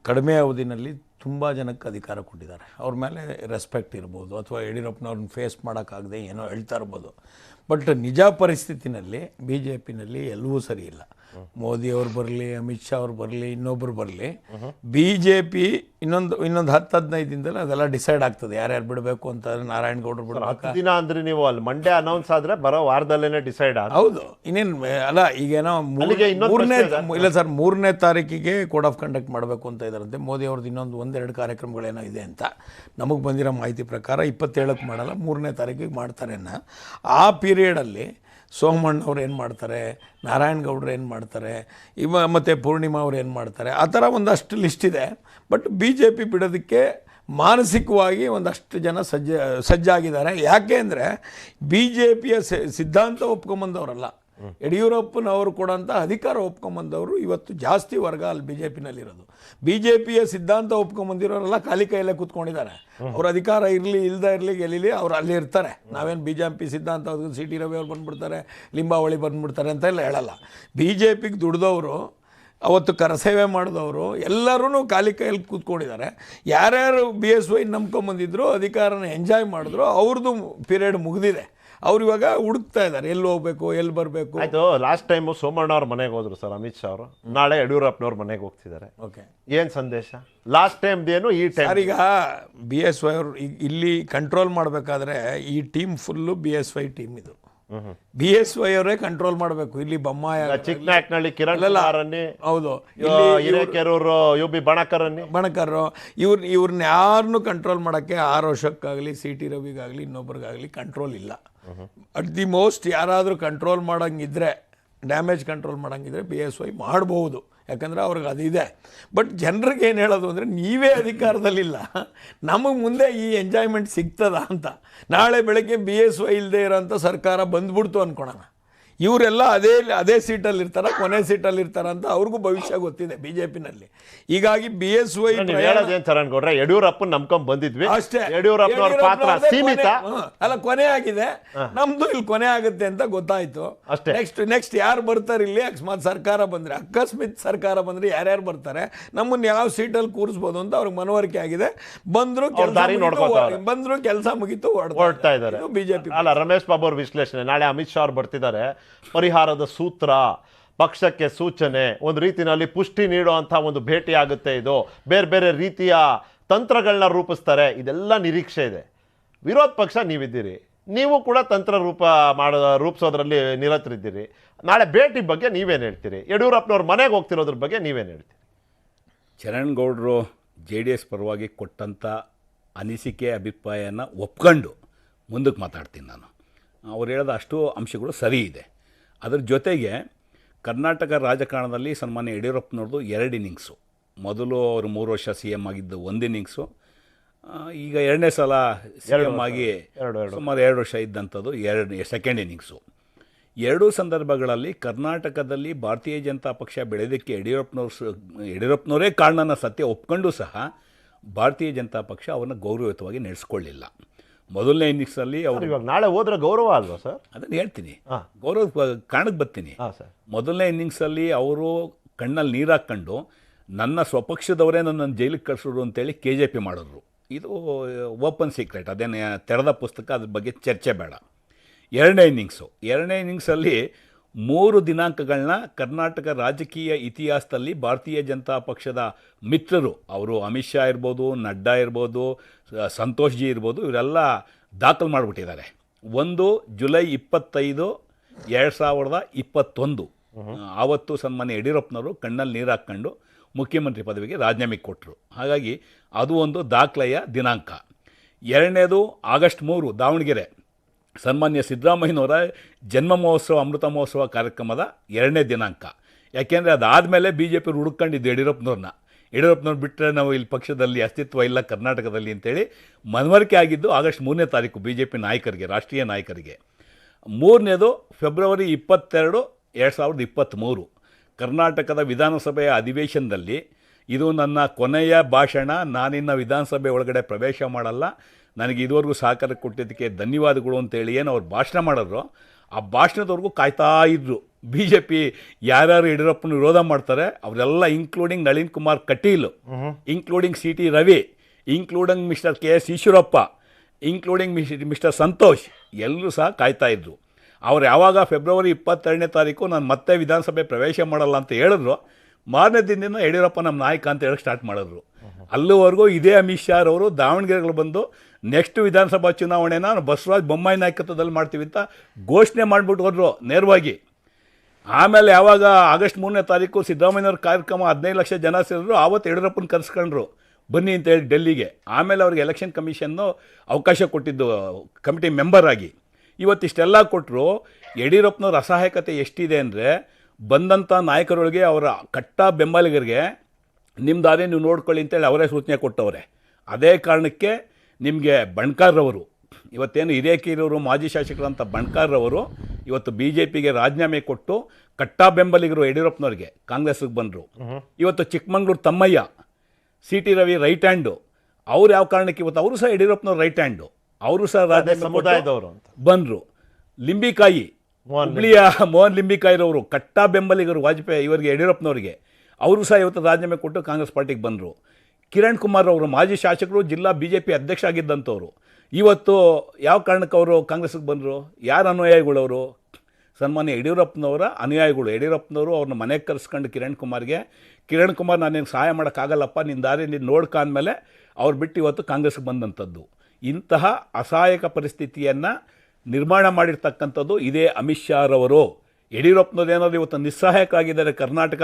ಕಡಿಮೆ ಅವಧಿನಲ್ಲಿ ತುಂಬ ಜನಕ್ಕೆ ಅಧಿಕಾರ ಕೊಟ್ಟಿದ್ದಾರೆ. ಅವ್ರ ಮೇಲೆ ರೆಸ್ಪೆಕ್ಟ್ ಇರ್ಬೋದು, ಅಥವಾ ಯಡಿಯೂರಪ್ಪನವ್ರನ್ನ ಫೇಸ್ ಮಾಡೋಕ್ಕಾಗದೆ ಏನೋ ಹೇಳ್ತಾ ಇರ್ಬೋದು. ಬಟ್ ನಿಜ ಪರಿಸ್ಥಿತಿನಲ್ಲಿ BJPನಲ್ಲಿ ಎಲ್ಲವೂ ಸರಿ ಇಲ್ಲ. ಮೋದಿಯವ್ರು ಬರಲಿ, ಅಮಿತ್ ಶಾ ಅವ್ರು ಬರಲಿ, ಇನ್ನೊಬ್ಬರು ಬರಲಿ, BJP ಇನ್ನೊಂದು 10-15 ದಿನದಲ್ಲಿ ಅದೆಲ್ಲ ಡಿಸೈಡ್ ಆಗ್ತದೆ ಯಾರ್ಯಾರು ಬಿಡಬೇಕು ಅಂತ. ನಾರಾಯಣಗೌಡರು ಬಿಡಬೇಕು 10 ದಿನ ಅಂದ್ರೆ ನೀವು ಅಲ್ಲಿ ಮಂಡೇ ಅನೌನ್ಸ್ ಆದ್ರೆ ಬರೋ ವಾರದಲ್ಲೇನೆ ಡಿಸೈಡ್ ಆಗ. ಹೌದು, ಇನ್ನೇನು ಅಲ್ಲ, ಈಗೇನೋ ಇಲ್ಲ ಸರ್, 3ನೇ ತಾರೀಕಿಗೆ ಕೋಡ್ ಆಫ್ ಕಂಡಕ್ಟ್ ಮಾಡಬೇಕು ಅಂತ ಇದ್ದಾರಂತೆ. ಮೋದಿ ಅವ್ರದ್ದು ಇನ್ನೊಂದು 1-2 ಕಾರ್ಯಕ್ರಮಗಳೇನೋ ಇದೆ ಅಂತ ನಮಗೆ ಬಂದಿರೋ ಮಾಹಿತಿ ಪ್ರಕಾರ. 27ಕ್ಕೆ ಮಾಡಲ್ಲ, 3ನೇ ತಾರೀಕಿಗೆ ಮಾಡ್ತಾರೆ. ಆ ಪೀರಿಯಡಲ್ಲಿ ಸೋಮಣ್ಣವ್ರು ಏನು ಮಾಡ್ತಾರೆ, ನಾರಾಯಣಗೌಡರು ಏನು ಮಾಡ್ತಾರೆ, ಮತ್ತು ಪೂರ್ಣಿಮಾ ಅವ್ರು ಏನು ಮಾಡ್ತಾರೆ, ಆ ಥರ ಒಂದಷ್ಟು ಲಿಸ್ಟ್ ಇದೆ. ಬಟ್ BJP ಬಿಡೋದಕ್ಕೆ ಮಾನಸಿಕವಾಗಿ ಒಂದಷ್ಟು ಜನ ಸಜ್ಜಾಗಿದ್ದಾರೆ. ಯಾಕೆ ಅಂದರೆ BJPಯ ಸಿದ್ಧಾಂತ ಒಪ್ಕೊಂಬಂದವರಲ್ಲ, ಯಡಿಯೂರಪ್ಪನವರು ಕೊಡೋಂಥ ಅಧಿಕಾರ ಒಪ್ಕೊಂಬಂದವರು ಇವತ್ತು ಜಾಸ್ತಿ ವರ್ಗ ಅಲ್ಲಿ BJPನಲ್ಲಿರೋದು. BJPಯ ಸಿದ್ಧಾಂತ ಒಪ್ಕೊಂಬಂದಿರೋರೆಲ್ಲ ಖಾಲಿ ಕೈಯಲ್ಲೇ ಕೂತ್ಕೊಂಡಿದ್ದಾರೆ. ಅವ್ರ ಅಧಿಕಾರ ಇರಲಿ ಇಲ್ಲದೆ ಇರಲಿ ಗೆಲ್ಲಲಿ ಅವ್ರು ಅಲ್ಲಿ ಇರ್ತಾರೆ. ನಾವೇನು BJP ಸಿದ್ಧಾಂತ CT ರವಿ ಅವ್ರು ಬಂದುಬಿಡ್ತಾರೆ, ಲಿಂಬಾವಳಿ ಬಂದುಬಿಡ್ತಾರೆ ಅಂತ ಎಲ್ಲ ಹೇಳಲ್ಲ. BJPಗೆ ದುಡ್ದವರು, ಅವತ್ತು ಕರಸೇವೆ ಮಾಡಿದವರು ಎಲ್ಲರೂ ಖಾಲಿ ಕೈಯಲ್ಲಿ ಕೂತ್ಕೊಂಡಿದ್ದಾರೆ. ಯಾರ್ಯಾರು BSY ನಂಬ್ಕೊಂಬಂದಿದ್ರು, ಅಧಿಕಾರನ ಎಂಜಾಯ್ ಮಾಡಿದ್ರು, ಅವ್ರದ್ದು ಪೀರಿಯಡ್ ಮುಗಿದಿದೆ. ಅವ್ರು ಇವಾಗ ಹುಡುಕ್ತಾ ಇದ್ದಾರೆ ಎಲ್ಲಿ ಹೋಗ್ಬೇಕು, ಎಲ್ಲಿ ಬರಬೇಕು. ಆಯ್ತು, ಲಾಸ್ಟ್ ಟೈಮ್ ಸೋಮಣ್ಣ ಅವ್ರ ಮನೆಗೆ ಹೋದ್ರು ಸರ್ ಅಮಿತ್ ಶಾ ಅವರು, ನಾಳೆ ಯಡಿಯೂರಪ್ಪನವ್ರ ಮನೆಗೆ ಹೋಗ್ತಿದ್ದಾರೆ. ಓಕೆ, ಏನು ಸಂದೇಶ? ಲಾಸ್ಟ್ ಟೈಮ್ದೇನು ಈ ಟೈಮ್? ಈಗ BSY ಅವರು ಇಲ್ಲಿ ಕಂಟ್ರೋಲ್ ಮಾಡಬೇಕಾದ್ರೆ ಈ ಟೀಮ್ ಫುಲ್ಲು BSY ಟೀಮ್. ಇದು BSY ಅವರೇ ಕಂಟ್ರೋಲ್ ಮಾಡಬೇಕು. ಇಲ್ಲಿ ಬೊಮ್ಮಾಯ, ಚಿಕ್ಕನಾಯಕನಹಳ್ಳಿ ಕಿರಣ್ ಹೌದು, ಹಿರೇಕೆರೂರು UB ಬಣಕರ್ ಇವ್ರನ್ನ ಯಾರನ್ನೂ ಕಂಟ್ರೋಲ್ ಮಾಡೋಕ್ಕೆ ಆರ್ ಅಶೋಕ್ಕಾಗಲಿ, CT ರವಿಗಾಗಲಿ, ಇನ್ನೊಬ್ರಿಗಾಗಲಿ ಕಂಟ್ರೋಲ್ ಇಲ್ಲ. ಅಟ್ ದಿ ಮೋಸ್ಟ್ ಯಾರಾದರೂ ಕಂಟ್ರೋಲ್ ಮಾಡೋಂಗಿದ್ರೆ, ಡ್ಯಾಮೇಜ್ ಕಂಟ್ರೋಲ್ ಮಾಡೋಂಗಿದ್ರೆ BSY ಮಾಡ್ಬೋದು, ಯಾಕಂದರೆ ಅವ್ರಿಗೆ ಅದಿದೆ. ಬಟ್ ಜನರಿಗೆ ಏನು ಹೇಳೋದು ಅಂದರೆ, ನೀವೇ ಅಧಿಕಾರದಲ್ಲಿಲ್ಲ, ನಮಗೆ ಮುಂದೆ ಈ ಎಂಜಾಯ್ಮೆಂಟ್ ಸಿಗ್ತದ ಅಂತ. ನಾಳೆ ಬೆಳಗ್ಗೆ BSY ಇಲ್ಲದೆ ಇರೋಂಥ ಸರ್ಕಾರ ಬಂದ್ಬಿಡ್ತು ಅಂದ್ಕೊಳೋಣ, ಇವರೆಲ್ಲ ಅದೇ ಸೀಟಲ್ಲಿ ಇರ್ತಾರ, ಕೊನೆ ಸೀಟಲ್ಲಿ ಇರ್ತಾರ ಅಂತ ಅವ್ರಿಗೂ ಭವಿಷ್ಯ ಗೊತ್ತಿದೆ BJPನಲ್ಲಿ. ಹೀಗಾಗಿ BSY ಚರಣ್ಗೌಡ್ರೆ, ಯಡಿಯೂರಪ್ಪ ನಂಬ್ಕೊಂಡ್ ಬಂದಿದ್ವಿ ಅಷ್ಟೇ, ಯಡಿಯೂರಪ್ಪನವ್ರ ಪಾತ್ರ ಸೀಮಿತ ಅಲ್ಲ, ಕೊನೆ ಆಗಿದೆ, ನಮ್ದು ಇಲ್ಲಿ ಕೊನೆ ಆಗುತ್ತೆ ಅಂತ ಗೊತ್ತಾಯ್ತು ಅಷ್ಟೇ. ನೆಕ್ಸ್ಟ್ ಯಾರು ಬರ್ತಾರೆ ಇಲ್ಲಿ? ಅಕಸ್ಮಾತ್ ಸರ್ಕಾರ ಬಂದ್ರೆ ಯಾರ್ಯಾರು ಬರ್ತಾರೆ, ನಮ್ಮನ್ನ ಯಾವ ಸೀಟಲ್ಲಿ ಕೂರಿಸ್ಬೋದು ಅಂತ ಅವ್ರಿಗೆ ಮನವರಿಕೆ ಆಗಿದೆ. ಬಂದ್ರು ಕೆಲಸ ಮುಗಿತು, ಹೊರಡ್ತಾ ಇದ್ದಾರೆ BJP. ಅಲ್ಲ, ರಮೇಶ್ ಬಾಬು ಅವ್ರ ವಿಶ್ಲೇಷಣೆ, ನಾಳೆ ಅಮಿತ್ ಶಾ ಅವ್ರು ಬರ್ತಿದ್ದಾರೆ, ಪರಿಹಾರದ ಸೂತ್ರ, ಪಕ್ಷಕ್ಕೆ ಸೂಚನೆ, ಒಂದು ರೀತಿಯಲ್ಲಿ ಪುಷ್ಟಿ ನೀಡುವಂಥ ಒಂದು ಭೇಟಿ ಆಗುತ್ತೆ. ಇದು ಬೇರೆ ಬೇರೆ ರೀತಿಯ ತಂತ್ರಗಳನ್ನ ರೂಪಿಸ್ತಾರೆ, ಇದೆಲ್ಲ ನಿರೀಕ್ಷೆ ಇದೆ. ವಿರೋಧ ಪಕ್ಷ ನೀವಿದ್ದೀರಿ, ನೀವು ಕೂಡ ತಂತ್ರ ರೂಪಿಸೋದ್ರಲ್ಲಿ ನಿರತರಿದ್ದೀರಿ. ನಾಳೆ ಭೇಟಿ ಬಗ್ಗೆ ನೀವೇನು ಹೇಳ್ತೀರಿ? ಯಡಿಯೂರಪ್ಪನವ್ರ ಮನೆಗೆ ಹೋಗ್ತಿರೋದ್ರ ಬಗ್ಗೆ ನೀವೇನು ಹೇಳ್ತೀರಿ? ಚರಣ್ಗೌಡರು JDS ಪರವಾಗಿ ಕೊಟ್ಟಂಥ ಅನಿಸಿಕೆ, ಅಭಿಪ್ರಾಯನ ಒಪ್ಕೊಂಡು ಮುಂದಕ್ಕೆ ಮಾತಾಡ್ತೀನಿ ನಾನು. ಅವ್ರು ಹೇಳಿದ ಅಷ್ಟು ಅಂಶಗಳು ಸರಿ ಇದೆ. ಅದರ ಜೊತೆಗೆ ಕರ್ನಾಟಕ ರಾಜಕಾರಣದಲ್ಲಿ ಸನ್ಮಾನ್ಯ ಯಡಿಯೂರಪ್ಪನವ್ರದ್ದು 2 ಇನ್ನಿಂಗ್ಸು. ಮೊದಲು ಅವರು 3 ವರ್ಷ CM ಆಗಿದ್ದು 1 ಇನ್ನಿಂಗ್ಸು, ಈಗ 2ನೇ ಸಲ CM ಆಗಿ ಸುಮಾರು 2 ವರ್ಷ ಇದ್ದಂಥದ್ದು 2nd ಇನ್ನಿಂಗ್ಸು. 2 ಸಂದರ್ಭಗಳಲ್ಲಿ ಕರ್ನಾಟಕದಲ್ಲಿ ಭಾರತೀಯ ಜನತಾ ಪಕ್ಷ ಬೆಳೆಯೋದಕ್ಕೆ ಯಡಿಯೂರಪ್ಪನವರೇ ಕಾರಣನ ಸತ್ಯ ಒಪ್ಕೊಂಡು ಸಹ ಭಾರತೀಯ ಜನತಾ ಪಕ್ಷ ಅವನ್ನ ಗೌರವಯುತವಾಗಿ ನಡೆಸ್ಕೊಳ್ಳಿಲ್ಲ. ಮೊದಲನೇ ಇನ್ನಿಂಗ್ಸಲ್ಲಿ ಅವರು, ಇವಾಗ ನಾಳೆ ಹೋದ್ರೆ ಗೌರವ ಅಲ್ವಾ ಸರ್? ಅದನ್ನು ಹೇಳ್ತೀನಿ, ಗೌರವ ಕಾರಣಕ್ಕೆ ಬರ್ತೀನಿ. ಮೊದಲನೇ ಇನ್ನಿಂಗ್ಸಲ್ಲಿ ಅವರು ಕಣ್ಣಲ್ಲಿ ನೀರು ಹಾಕ್ಕೊಂಡು ನನ್ನ ಸ್ವಪಕ್ಷದವರೇ ನನ್ನನ್ನು ಜೈಲಿಗೆ ಕಳಿಸೋರು ಅಂತೇಳಿ KJP ಮಾಡಿದ್ರು. ಇದು ಓಪನ್ ಸೀಕ್ರೆಟ್, ಅದೇನು ತೆರೆದ ಪುಸ್ತಕ, ಅದ್ರ ಬಗ್ಗೆ ಚರ್ಚೆ ಬೇಡ. ಎರಡನೇ ಇನ್ನಿಂಗ್ಸಲ್ಲಿ 3 ದಿನಾಂಕಗಳನ್ನ ಕರ್ನಾಟಕ ರಾಜಕೀಯ ಇತಿಹಾಸದಲ್ಲಿ ಭಾರತೀಯ ಜನತಾ ಪಕ್ಷದ ಮಿತ್ರರು, ಅವರು ಅಮಿತ್ ಶಾ ಇರ್ಬೋದು, ನಡ್ಡಾ ಇರ್ಬೋದು, ಸಂತೋಷ್ ಜಿ ಇರ್ಬೋದು, ಇವರೆಲ್ಲ ದಾಖಲು ಮಾಡಿಬಿಟ್ಟಿದ್ದಾರೆ. ಒಂದು ಜುಲೈ 25, 2021, ಆವತ್ತು ಸನ್ಮಾನ್ಯ ಯಡಿಯೂರಪ್ಪನವರು ಕಣ್ಣಲ್ಲಿ ನೀರು ಹಾಕ್ಕೊಂಡು ಮುಖ್ಯಮಂತ್ರಿ ಪದವಿಗೆ ರಾಜೀನಾಮೆ ಕೊಟ್ಟರು. ಹಾಗಾಗಿ ಅದು ಒಂದು ದಾಖಲೆಯ ದಿನಾಂಕ. ಎರಡನೇದು ಆಗಸ್ಟ್ 3, ದಾವಣಗೆರೆ, ಸನ್ಮಾನ್ಯ ಸಿದ್ದರಾಮಯ್ಯನವರ ಜನ್ಮ ಮಹೋತ್ಸವ, ಅಮೃತ ಮಹೋತ್ಸವ ಕಾರ್ಯಕ್ರಮದ 2ನೇ ದಿನಾಂಕ. ಯಾಕೆಂದರೆ ಅದಾದಮೇಲೆ BJP ಹುಡುಕೊಂಡಿದ್ದು ಯಡಿಯೂರಪ್ಪನವ್ರು ಬಿಟ್ಟರೆ ನಾವು ಇಲ್ಲಿ ಪಕ್ಷದಲ್ಲಿ ಅಸ್ತಿತ್ವ ಇಲ್ಲ ಕರ್ನಾಟಕದಲ್ಲಿ ಅಂತೇಳಿ ಮನವರಿಕೆ ಆಗಿದ್ದು ಆಗಸ್ಟ್ 3ನೇ ತಾರೀಕು BJP ನಾಯಕರಿಗೆ, ರಾಷ್ಟ್ರೀಯ ನಾಯಕರಿಗೆ. ಮೂರನೇದು ಫೆಬ್ರವರಿ 22, 2023, ಕರ್ನಾಟಕದ ವಿಧಾನಸಭೆಯ ಅಧಿವೇಶನದಲ್ಲಿ. ಇದು ನನ್ನ ಕೊನೆಯ ಭಾಷಣ, ನಾನಿನ್ನು ವಿಧಾನಸಭೆ ಒಳಗಡೆ ಪ್ರವೇಶ ಮಾಡಲ್ಲ, ನನಗೆ ಇದುವರೆಗೂ ಸಹಕಾರ ಕೊಟ್ಟಿದ್ದಕ್ಕೆ ಧನ್ಯವಾದಗಳು ಅಂತೇಳಿ ಏನು ಅವ್ರು ಭಾಷಣ ಮಾಡಿದ್ರು, ಆ ಭಾಷಣದವರೆಗೂ ಕಾಯ್ತಾ ಇದ್ರು. BJP ಯಾರ್ಯಾರು ಯಡಿಯೂರಪ್ಪನ ವಿರೋಧ ಮಾಡ್ತಾರೆ ಅವರೆಲ್ಲ, including Nalin Kumar Kateel, including CT Ravi, including mister KS Eshwarappa, including mister Santosh, ಎಲ್ಲರೂ ಸಹ ಕಾಯ್ತಾ ಇದ್ರು. ಅವ್ರು ಯಾವಾಗ ಫೆಬ್ರವರಿ 22ನೇ ತಾರೀಕು ನಾನು ಮತ್ತೆ ವಿಧಾನಸಭೆ ಪ್ರವೇಶ ಮಾಡಲ್ಲ ಅಂತ ಹೇಳಿದ್ರು, ಮಾರನೇ ದಿನದಿಂದ ಯಡಿಯೂರಪ್ಪ ನಮ್ಮ ನಾಯಕ ಅಂತ ಹೇಳಕ್ಕೆ ಸ್ಟಾರ್ಟ್ ಮಾಡಿದ್ರು. ಅಲ್ಲಿವರೆಗೂ ಇದೇ ಅಮಿತ್ ಶಾ ಅವರು ದಾವಣಗೆರೆಗಳು ಬಂದು ನೆಕ್ಸ್ಟ್ ವಿಧಾನಸಭಾ ಚುನಾವಣೆನ ಬಸವರಾಜ ಬೊಮ್ಮಾಯಿ ನಾಯಕತ್ವದಲ್ಲಿ ಮಾಡ್ತೀವಿ ಅಂತ ಘೋಷಣೆ ಮಾಡಿಬಿಟ್ಟು ಹೋದ್ರು ನೇರವಾಗಿ. ಆಮೇಲೆ ಯಾವಾಗ ಆಗಸ್ಟ್ 3ನೇ ತಾರೀಕು ಸಿದ್ದರಾಮಯ್ಯವ್ರ ಕಾರ್ಯಕ್ರಮ 15 ಲಕ್ಷ ಜನ ಸೇರಿದ್ರು, ಆವತ್ತು ಯಡಿಯೂರಪ್ಪನ ಕರೆಸ್ಕೊಂಡ್ರು ಬನ್ನಿ ಅಂತೇಳಿ ಡೆಲ್ಲಿಗೆ. ಆಮೇಲೆ ಅವ್ರಿಗೆ ಎಲೆಕ್ಷನ್ ಕಮಿಷನ್ನು ಅವಕಾಶ ಕೊಟ್ಟಿದ್ದು ಕಮಿಟಿ ಮೆಂಬರ್ ಆಗಿ. ಇವತ್ತಿಷ್ಟೆಲ್ಲ ಕೊಟ್ಟರು. ಯಡಿಯೂರಪ್ಪನವ್ರ ಅಸಹಾಯಕತೆ ಎಷ್ಟಿದೆ ಅಂದರೆ, ಬಂದಂಥ ನಾಯಕರೊಳಗೆ ಅವರ ಕಟ್ಟ ಬೆಂಬಲಿಗರಿಗೆ ನಿಮ್ಮ ದಾರಿ ನೀವು ನೋಡ್ಕೊಳ್ಳಿ ಅಂತೇಳಿ ಅವರೇ ಸೂಚನೆ ಕೊಟ್ಟವ್ರೆ. ಅದೇ ಕಾರಣಕ್ಕೆ ನಿಮಗೆ ಬಣ್ಕಾರ್ರವರು, ಇವತ್ತೇನು ಹಿರೇಕೆರೂರು ಮಾಜಿ ಶಾಸಕರಂಥ ಬಣ್ಕಾರ್ರವರು ಇವತ್ತು BJPಗೆ ರಾಜೀನಾಮೆ ಕೊಟ್ಟು ಕಟ್ಟಾ ಬೆಂಬಲಿಗರು ಯಡಿಯೂರಪ್ಪನವ್ರಿಗೆ ಕಾಂಗ್ರೆಸ್ಗೆ ಬಂದರು. ಇವತ್ತು ಚಿಕ್ಕಮಂಗ್ಳೂರು ತಮ್ಮಯ್ಯ, CT ರವಿ ರೈಟ್ ಹ್ಯಾಂಡು, ಅವ್ರು ಯಾವ ಕಾರಣಕ್ಕೆ ಇವತ್ತು ಅವರು ಸಹ ಯಡಿಯೂರಪ್ಪನವ್ರು ರೈಟ್ ಹ್ಯಾಂಡು, ಅವರು ಸಹ ಸಮುದಾಯದವರು ಬಂದರು. ಲಿಂಬಿಕಾಯಿ, ಹುಬ್ಳಿಯ ಮೋಹನ್ ಲಿಂಬಿಕಾಯಿರವರು ಕಟ್ಟಾ ಬೆಂಬಲಿಗರು ವಾಜಪೇಯಿ ಇವರಿಗೆ ಯಡಿಯೂರಪ್ಪನವರಿಗೆ, ಅವರು ಸಹ ಇವತ್ತು ರಾಜೀನಾಮೆ ಕೊಟ್ಟು ಕಾಂಗ್ರೆಸ್ ಪಾರ್ಟಿಗೆ ಬಂದರು. ಕಿರಣ್ ಕುಮಾರ್ ಅವರು ಮಾಜಿ ಶಾಸಕರು, ಜಿಲ್ಲಾ BJP ಅಧ್ಯಕ್ಷ ಆಗಿದ್ದಂಥವ್ರು, ಇವತ್ತು ಯಾವ ಕಾರಣಕ್ಕೆ ಅವರು ಕಾಂಗ್ರೆಸ್ಗೆ ಬಂದರು? ಯಾರು ಅನುಯಾಯಿಗಳವರು? ಸನ್ಮಾನ್ಯ ಯಡಿಯೂರಪ್ಪನವರ ಅನುಯಾಯಿಗಳು. ಯಡಿಯೂರಪ್ಪನವರು ಅವ್ರನ್ನ ಮನೆಗೆ ಕರೆಸ್ಕೊಂಡು ಕಿರಣ್ ಕುಮಾರ್ ನಾನೇನು ಸಹಾಯ ಮಾಡೋಕ್ಕಾಗಲ್ಲಪ್ಪ, ನಿನ್ನ ದಾರಿ ನೀನು ನೋಡ್ಕೊಂಡ್ಮೇಲೆ ಅವ್ರು ಬಿಟ್ಟು ಇವತ್ತು ಕಾಂಗ್ರೆಸ್ಗೆ ಬಂದಂಥದ್ದು. ಇಂತಹ ಅಸಹಾಯಕ ಪರಿಸ್ಥಿತಿಯನ್ನು ನಿರ್ಮಾಣ ಮಾಡಿರ್ತಕ್ಕಂಥದ್ದು ಇದೇ ಅಮಿತ್ ಶಾ ರವರು. ಯಡಿಯೂರಪ್ಪನವ್ರು ಏನಾದ್ರು ಇವತ್ತು ನಿಸ್ಸಹಾಯಕರಾಗಿದ್ದಾರೆ ಕರ್ನಾಟಕ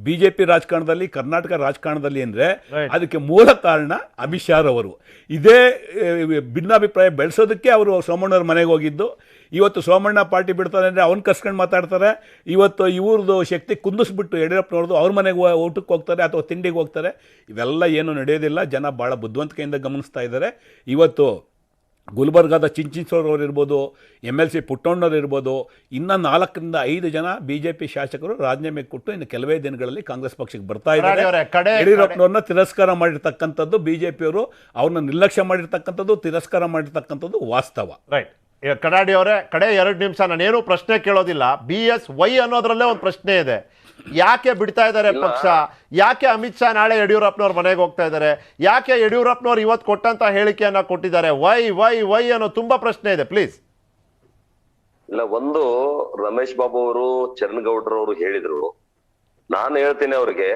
BJP ರಾಜಕಾರಣದಲ್ಲಿ, ಕರ್ನಾಟಕ ರಾಜಕಾರಣದಲ್ಲಿ ಅಂದರೆ ಅದಕ್ಕೆ ಮೂಲ ಕಾರಣ ಅಮಿತ್ ಶಾ ರವರು. ಇದೇ ಭಿನ್ನಾಭಿಪ್ರಾಯ ಬೆಳೆಸೋದಕ್ಕೆ ಅವರು ಸೋಮಣ್ಣವ್ರ ಮನೆಗೆ ಹೋಗಿದ್ದು. ಇವತ್ತು ಸೋಮಣ್ಣ ಪಾರ್ಟಿ ಬಿಡ್ತಾರೆ ಅಂದರೆ ಅವ್ನು ಕರ್ಸ್ಕೊಂಡು ಮಾತಾಡ್ತಾರೆ. ಇವತ್ತು ಇವ್ರದ್ದು ಶಕ್ತಿ ಕುಂದಿಸ್ಬಿಟ್ಟು ಯಡಿಯೂರಪ್ಪನವ್ರದ್ದು ಅವ್ರ ಮನೆಗೆ ಊಟಕ್ಕೆ ಹೋಗ್ತಾರೆ ಅಥವಾ ತಿಂಡಿಗೆ ಹೋಗ್ತಾರೆ. ಇವೆಲ್ಲ ಏನೂ ನಡೆಯೋದಿಲ್ಲ. ಜನ ಭಾಳ ಬುದ್ಧಿವಂತಿಕೆಯಿಂದ ಗಮನಿಸ್ತಾ ಇದ್ದಾರೆ. ಇವತ್ತು ಗುಲ್ಬರ್ಗಾದ ಚಿಂಚಿನ್ಸೋರವ್ರು ಇರ್ಬೋದು, MLC ಪುಟ್ಟಣ್ಣವ್ರು ಇರ್ಬೋದು, ಇನ್ನೂ 4ರಿಂದ 5 ಜನ BJP ಶಾಸಕರು ರಾಜೀನಾಮೆ ಕೊಟ್ಟು ಇನ್ನು ಕೆಲವೇ ದಿನಗಳಲ್ಲಿ ಕಾಂಗ್ರೆಸ್ ಪಕ್ಷಕ್ಕೆ ಬರ್ತಾ ಇದ್ದಾರೆ. ಯಡಿಯೂರಪ್ಪನವ್ರನ್ನ ತಿರಸ್ಕಾರ ಮಾಡಿರ್ತಕ್ಕಂಥದ್ದು BJPಯವರು, ಅವ್ರನ್ನ ನಿರ್ಲಕ್ಷ್ಯ ಮಾಡಿರ್ತಕ್ಕಂಥದ್ದು, ತಿರಸ್ಕಾರ ಮಾಡಿರ್ತಕ್ಕಂಥದ್ದು ವಾಸ್ತವ. ರೈಟ್. ಕಡಾಡಿ ಅವರೇ, ಕಡೆ 2 ನಿಮಿಷ, ನಾನೇನು ಪ್ರಶ್ನೆ ಕೇಳೋದಿಲ್ಲ. BSY ಅನ್ನೋದ್ರಲ್ಲೇ ಒಂದು ಪ್ರಶ್ನೆ ಇದೆ. ಯಾಕೆ ಬಿಡ್ತಾ ಇದ್ದಾರೆ ಪಕ್ಷ? ಯಾಕೆ ಅಮಿತ್ ಶಾ ನಾಳೆ ಯಡಿಯೂರಪ್ಪನವ್ರ ಮನೆಗೆ ಹೋಗ್ತಾ ಇದ್ದಾರೆ? ಯಾಕೆ ಯಡಿಯೂರಪ್ಪನವ್ರು ಇವತ್ತು ಕೊಟ್ಟಂತ ಹೇಳಿಕೆಯನ್ನ ಕೊಟ್ಟಿದ್ದಾರೆ? ವೈ ಅನ್ನೋ ತುಂಬಾ ಪ್ರಶ್ನೆ ಇದೆ. ಪ್ಲೀಸ್. ಇಲ್ಲ, ಒಂದು ರಮೇಶ್ ಬಾಬು ಅವರು, ಚರಣಗೌಡ್ರವರು ಹೇಳಿದ್ರು. ನಾನು ಹೇಳ್ತೇನೆ ಅವ್ರಿಗೆ,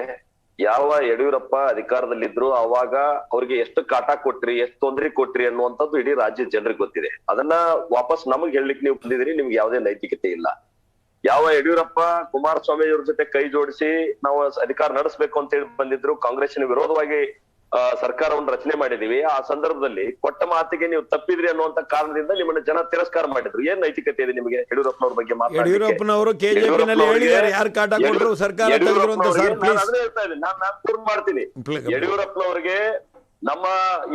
ಯಾವ ಯಡಿಯೂರಪ್ಪ ಅಧಿಕಾರದಲ್ಲಿದ್ರು ಅವಾಗ ಅವ್ರಿಗೆ ಎಷ್ಟು ಕಾಟ ಕೊಟ್ರಿ, ಎಷ್ಟು ತೊಂದರೆ ಕೊಟ್ರಿ ಅನ್ನುವಂಥದ್ದು ಇಡೀ ರಾಜ್ಯದ ಜನರಿಗೆ ಗೊತ್ತಿದೆ. ಅದನ್ನ ವಾಪಸ್ ನಮಗ್ ಹೇಳಲಿಕ್ಕೆ ನೀವು ಬಂದಿದ್ರಿ, ನಿಮ್ಗೆ ಯಾವುದೇ ನೈತಿಕತೆ ಇಲ್ಲ. ಯಾವ ಯಡಿಯೂರಪ್ಪ ಕುಮಾರಸ್ವಾಮಿ ಅವ್ರ ಜೊತೆ ಕೈ ಜೋಡಿಸಿ ನಾವು ಅಧಿಕಾರ ನಡೆಸಬೇಕು ಅಂತ ಹೇಳಿ ಬಂದಿದ್ರು, ಕಾಂಗ್ರೆಸ್ಸಿನ ವಿರೋಧವಾಗಿ ಸರ್ಕಾರವನ್ನು ರಚನೆ ಮಾಡಿದೀವಿ. ಆ ಸಂದರ್ಭದಲ್ಲಿ ಕೊಟ್ಟ ಮಾತಿಗೆ ನೀವು ತಪ್ಪಿದ್ರಿ ಅನ್ನುವಂತ ಕಾರಣದಿಂದ ನಿಮ್ಮನ್ನ ಜನ ತಿರಸ್ಕಾರ ಮಾಡಿದ್ರು. ಏನ್ ನೈತಿಕತೆ ಇದೆ ನಿಮಗೆ ಯಡಿಯೂರಪ್ಪನವ್ರ ಬಗ್ಗೆ ಮಾತಾಡಲಿಕ್ಕೆ? ಯಡಿಯೂರಪ್ಪನವರು KJPನಲ್ಲಿ ಹೇಳಿದ್ದಾರೆ, ಯಾರು ಕಾಟ ಕೊಟ್ಟರು ಸರ್ಕಾರ ತೆಗೆದ್ರು ಅಂತ. ಸರ್ ಪ್ಲೀಸ್, ಹೇಳ್ತಾ ಇದ್ದೀನಿ, ನಾನು ಪೂರ್ಣ ಮಾಡ್ತೀನಿ. ಯಡಿಯೂರಪ್ಪನವರಿಗೆ ನಮ್ಮ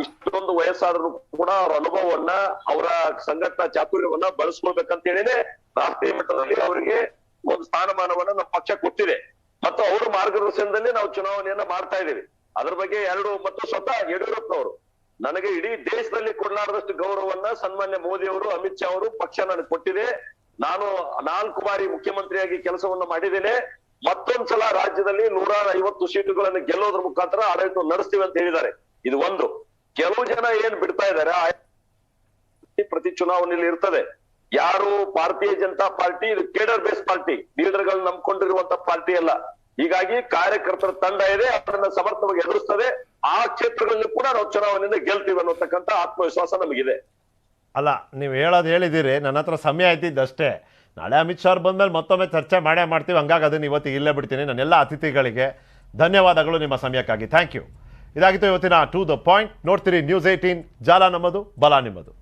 ಇಷ್ಟೊಂದು ವಯಸ್ಸಾದ್ರೂ ಕೂಡ ಅವ್ರ ಅನುಭವವನ್ನ, ಅವರ ಸಂಘಟನಾ ಚಾತುರ್ಯವನ್ನ ಬಳಸ್ಕೊಳ್ಬೇಕಂತ ಹೇಳಿನೇ ರಾಷ್ಟ್ರೀಯ ಮಟ್ಟದಲ್ಲಿ ಅವರಿಗೆ ಒಂದು ಸ್ಥಾನಮಾನವನ್ನ ನಮ್ಮ ಪಕ್ಷ ಕೊಟ್ಟಿದೆ ಮತ್ತು ಅವರ ಮಾರ್ಗದರ್ಶನದಲ್ಲಿ ನಾವು ಚುನಾವಣೆಯನ್ನ ಮಾಡ್ತಾ ಇದ್ದೀವಿ. ಅದ್ರ ಬಗ್ಗೆ ಮತ್ತು ಸ್ವತಃ ಯಡಿಯೂರಪ್ಪನವರು ನನಗೆ ಇಡೀ ದೇಶದಲ್ಲಿ ಕೊಡಲಾರದಷ್ಟು ಗೌರವವನ್ನ ಸನ್ಮಾನ್ಯ ಮೋದಿ ಅವರು, ಅಮಿತ್ ಶಾ ಅವರು ಪಕ್ಷ ನನಗೆ ಕೊಟ್ಟಿದೆ. ನಾನು 4 ಬಾರಿ ಮುಖ್ಯಮಂತ್ರಿಯಾಗಿ ಕೆಲಸವನ್ನ ಮಾಡಿದ್ದೇನೆ. ಮತ್ತೊಂದ್ಸಲ ರಾಜ್ಯದಲ್ಲಿ 150 ಸೀಟುಗಳನ್ನು ಗೆಲ್ಲೋದ್ರ ಮುಖಾಂತರ ಆಡಳಿತ ನಡೆಸ್ತೀವಿ ಅಂತ ಹೇಳಿದ್ದಾರೆ. ಇದು ಒಂದು. ಕೆಲವು ಜನ ಏನ್ ಬಿಡ್ತಾ ಇದ್ದಾರೆ ಪ್ರತಿ ಚುನಾವಣೆಯಲ್ಲಿ ಇರ್ತದೆ. ಯಾರು ಭಾರತೀಯ ಜನತಾ ಪಾರ್ಟಿ ಇದು ಕೇಡರ್ ಬೇಸ್ ಪಾರ್ಟಿ, ಲೀಡರ್ಗಳನ್ನ ನಂಬ್ಕೊಂಡಿರುವಂತ ಪಾರ್ಟಿ ಅಲ್ಲ. ಹೀಗಾಗಿ ಕಾರ್ಯಕರ್ತರ ತಂಡ ಇದೆ, ಅದನ್ನ ಸಮರ್ಥವಾಗಿ ಎದುರಿಸ್ತದೆ. ಆ ಕ್ಷೇತ್ರಗಳಲ್ಲಿ ಕೂಡ ನಾವು ಚುನಾವಣೆಯಿಂದ ಗೆಲ್ತೀವಿ ಅನ್ನೋತಕ್ಕಂಥ ಆತ್ಮವಿಶ್ವಾಸ ನಮಗಿದೆ. ಅಲ್ಲ, ನೀವು ಹೇಳಿದಿರಿ, ನನ್ನ ಹತ್ರ ಸಮಯ ಆಯ್ತಿದ್ದಷ್ಟೇ. ನಾಳೆ ಅಮಿತ್ ಶಾ ಅವ್ರು ಬಂದ್ಮೇಲೆ ಮತ್ತೊಮ್ಮೆ ಚರ್ಚೆ ಮಾಡ್ತೀವಿ. ಹಂಗಾಗಿ ಅದನ್ನು ಇವತ್ತಿಗೆ ಇಲ್ಲೇ ಬಿಡ್ತೀನಿ. ನನ್ನೆಲ್ಲ ಅತಿಥಿಗಳಿಗೆ ಧನ್ಯವಾದಗಳು ನಿಮ್ಮ ಸಮಯಕ್ಕಾಗಿ. Thank you. ಇದಾಗಿತ್ತು ಇವತ್ತಿನ ಟು ದ ಪಾಯಿಂಟ್. ನೋಡ್ತೀರಿ ನ್ಯೂಸ್ 18, ಜಾಲ ನಮ್ಮದು, ಬಲ ನಿಮ್ಮದು.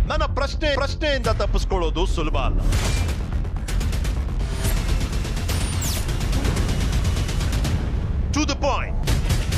ನನ್ನ ಪ್ರಶ್ನೆಯಿಂದ ತಪ್ಪಿಸ್ಕೊಳ್ಳೋದು ಸುಲಭ ಅಲ್ಲ. To the point.